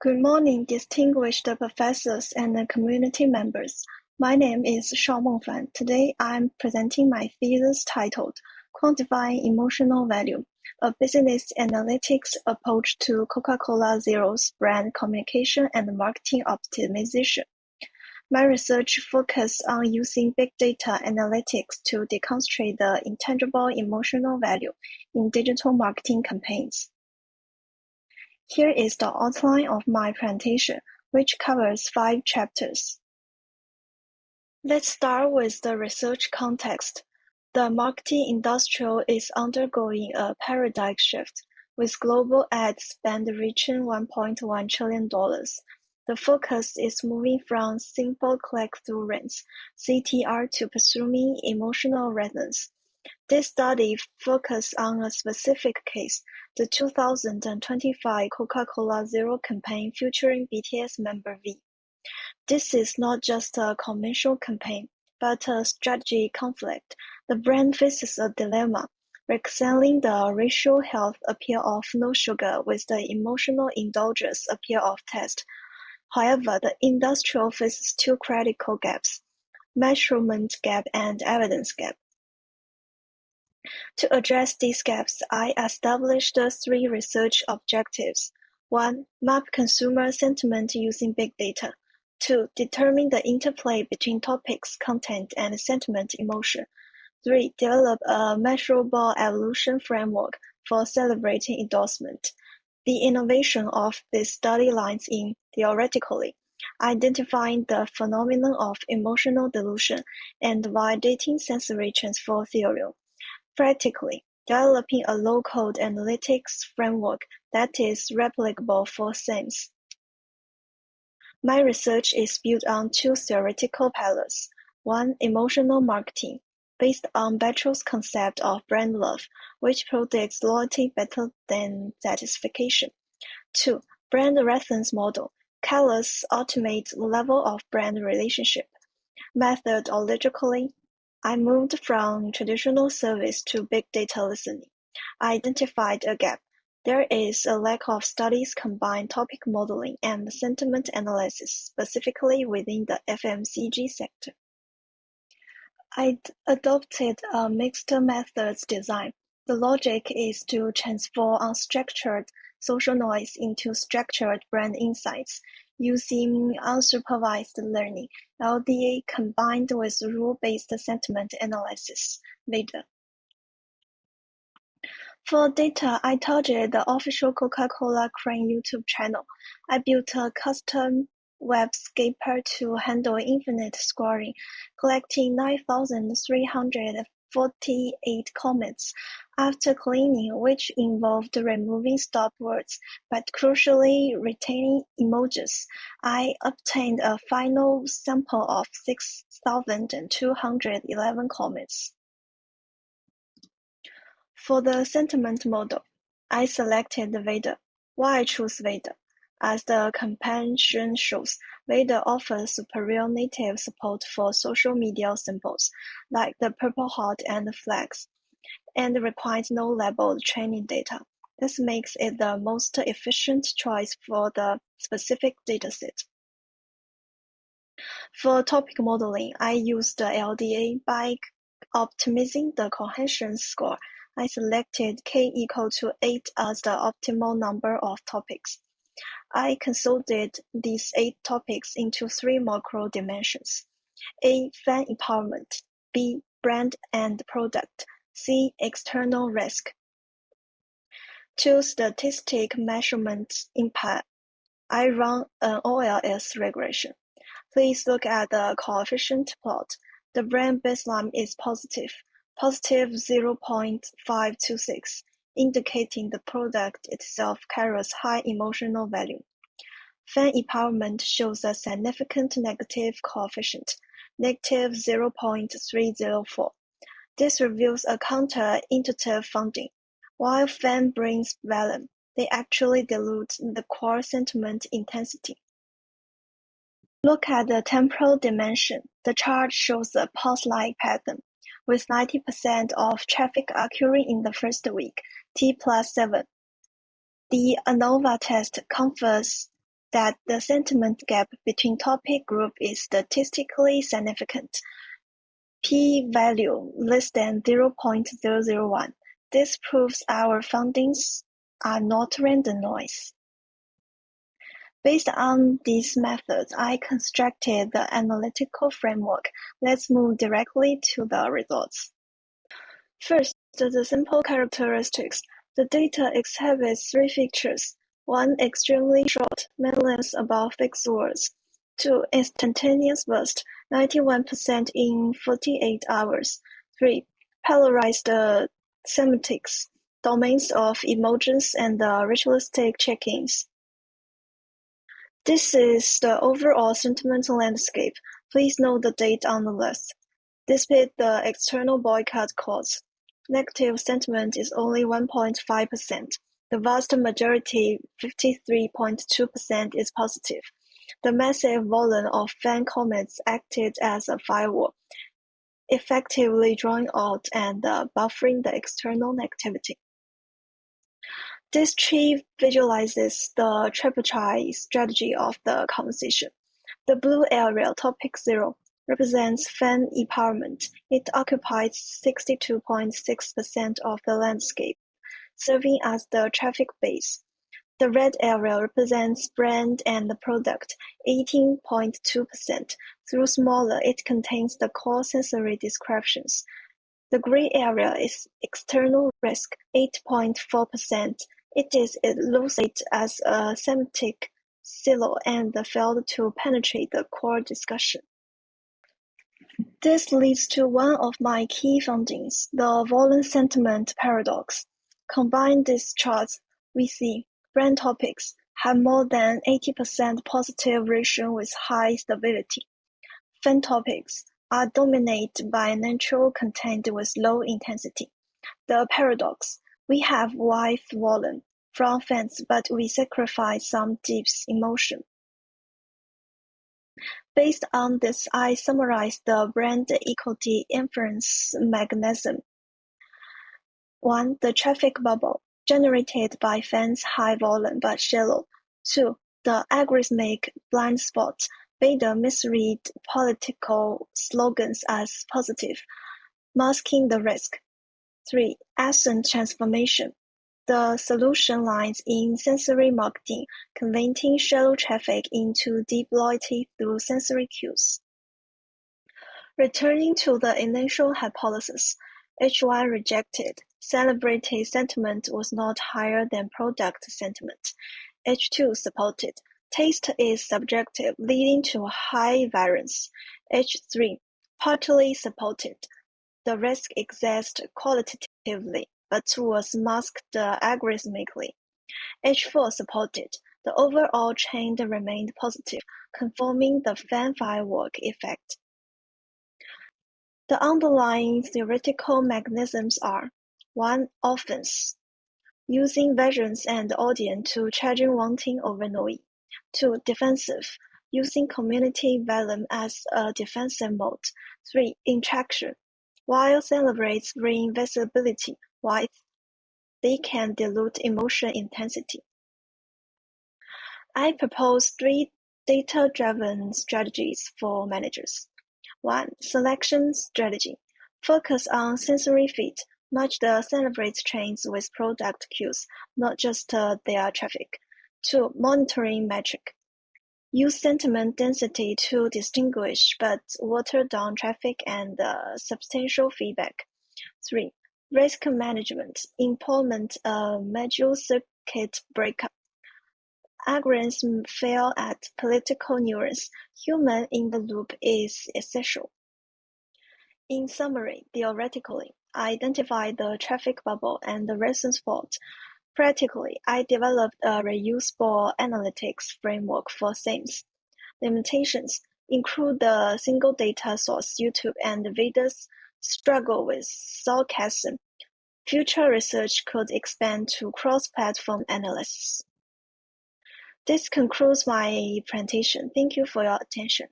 Good morning, distinguished professors and community members. My name is Shao Mengfan. Today I'm presenting my thesis titled Quantifying Emotional Value, a Business Analytics Approach to Coca-Cola Zero's Brand Communication and Marketing Optimization. My research focused on using big data analytics to deconstruct the intangible emotional value in digital marketing campaigns. Here is the outline of my presentation, which covers 5 chapters. Let's start with the research context. The marketing industry is undergoing a paradigm shift, with global ad spend reaching $1.1 trillion. The focus is moving from simple click-through rates, CTR, to pursuing emotional resonance. This study focused on a specific case, the 2025 Coca-Cola Zero campaign featuring BTS member V. This is not just a commercial campaign, but a strategy conflict. The brand faces a dilemma, reconciling the racial health appeal of no sugar with the emotional indulgence appeal of taste. However, the industry faces two critical gaps: measurement gap and evidence gap. To address these gaps, I established 3 research objectives. 1. Map consumer sentiment using big data. 2. Determine the interplay between topics, content, and sentiment emotion. 3. Develop a measurable evolution framework for celebrating endorsement. The innovation of this study lies in, theoretically, identifying the phenomenon of emotional delusion and validating sensory transfer theory. Practically, developing a low-code analytics framework that is replicable for SAMs. My research is built on 2 theoretical pillars. 1. Emotional marketing, based on Batrow's concept of brand love, which predicts loyalty better than satisfaction. 2. Brand reference model, Keller's ultimate level of brand relationship. Methodologically, I moved from traditional service to big data listening. I identified a gap. There is a lack of studies combine topic modeling and sentiment analysis, specifically within the FMCG sector. I adopted a mixed methods design. The logic is to transform unstructured social noise into structured brand insights using unsupervised learning, LDA, combined with rule-based sentiment analysis, VADA. For data, I targeted the official Coca-Cola Crane YouTube channel. I built a custom web scraper to handle infinite scoring, collecting 9,348 comments. After cleaning, which involved removing stop words, but crucially retaining emojis, I obtained a final sample of 6,211 comments. For the sentiment model, I selected VADA. Why I chose VADA? As the companion shows, VADA offers superior native support for social media symbols, like the purple heart and flags, and requires no labeled training data. This makes it the most efficient choice for the specific dataset. For topic modeling, I used the LDA by optimizing the cohesion score. I selected k equal to 8 as the optimal number of topics. I consolidated these 8 topics into 3 macro dimensions: A. Fan empowerment, B. Brand and product, C. External risk. To statistic measurement impact, I run an OLS regression. Please look at the coefficient plot. The brand baseline is positive 0.526, indicating the product itself carries high emotional value. Fan empowerment shows a significant negative coefficient, negative 0.304. This reveals a counterintuitive finding. While fan brings value, they actually dilute the core sentiment intensity. Look at the temporal dimension. The chart shows a pulse-like pattern, with 90% of traffic occurring in the first week, T+7. The ANOVA test confirms that the sentiment gap between topic group is statistically significant. P-value less than 0.001. This proves our findings are not random noise. Based on these methods, I constructed the analytical framework. Let's move directly to the results. First, the simple characteristics. The data exhibits three features. 1. Extremely short, mean length above 6 words. 2. Instantaneous burst, 91% in 48 hours. 3. Polarized semantics, domains of emojis and ritualistic check-ins. This is the overall sentiment landscape. Please note the date on the list. Despite the external boycott calls, negative sentiment is only 1.5%. The vast majority, 53.2%, is positive. The massive volume of fan comments acted as a firewall, effectively drawing out and buffering the external negativity. This tree visualizes the tripartite strategy of the conversation. The blue area, topic 0, represents fan empowerment. It occupies 62.6% of the landscape, serving as the traffic base. The red area represents brand and product, 18.2%. Though smaller, it contains the core sensory descriptions. The gray area is external risk, 8.4%. It is elucidated as a semantic silo and failed to penetrate the core discussion. This leads to one of my key findings, the volume sentiment paradox. Combine these charts, we see brand topics have more than 80% positive ratio with high stability. Fan topics are dominated by neutral content with low intensity. The paradox: we have wide volume from fans, but we sacrifice some deep emotion. Based on this, I summarized the brand equity inference mechanism. 1. The traffic bubble, generated by fans high volume but shallow. 2. The algorithmic blind spot, beta misread political slogans as positive, masking the risk. 3. Accent transformation. The solution lies in sensory marketing, converting shallow traffic into deep loyalty through sensory cues. Returning to the initial hypothesis, H1 rejected. Celebrity sentiment was not higher than product sentiment. H2 supported. Taste is subjective, leading to high variance. H3 partly supported. The risk exists qualitatively, but was masked algorithmically. H4 supported. The overall trend remained positive, confirming the fan firework effect. The underlying theoretical mechanisms are: 1. Offense, using visions and audience to charging wanting over noise. 2. Defensive, using community volume as a defensive mode. 3. Interaction, while celebrates bring visibility, while they can dilute emotion intensity. I propose 3 data-driven strategies for managers. 1. Selection strategy. Focus on sensory fit. Match the celebrate trends with product cues, not just their traffic. 2. Monitoring metric. Use sentiment density to distinguish, but water down traffic and substantial feedback. 3. Risk management. Implement a major circuit breakup. Algorithms fail at political nuance. Human in the loop is essential. In summary, theoretically, I identified the traffic bubble and the reasons for it. Practically, I developed a reusable analytics framework for SIMs. Limitations include the single data source YouTube and Veda's struggle with sarcasm. Future research could expand to cross-platform analysis. This concludes my presentation. Thank you for your attention.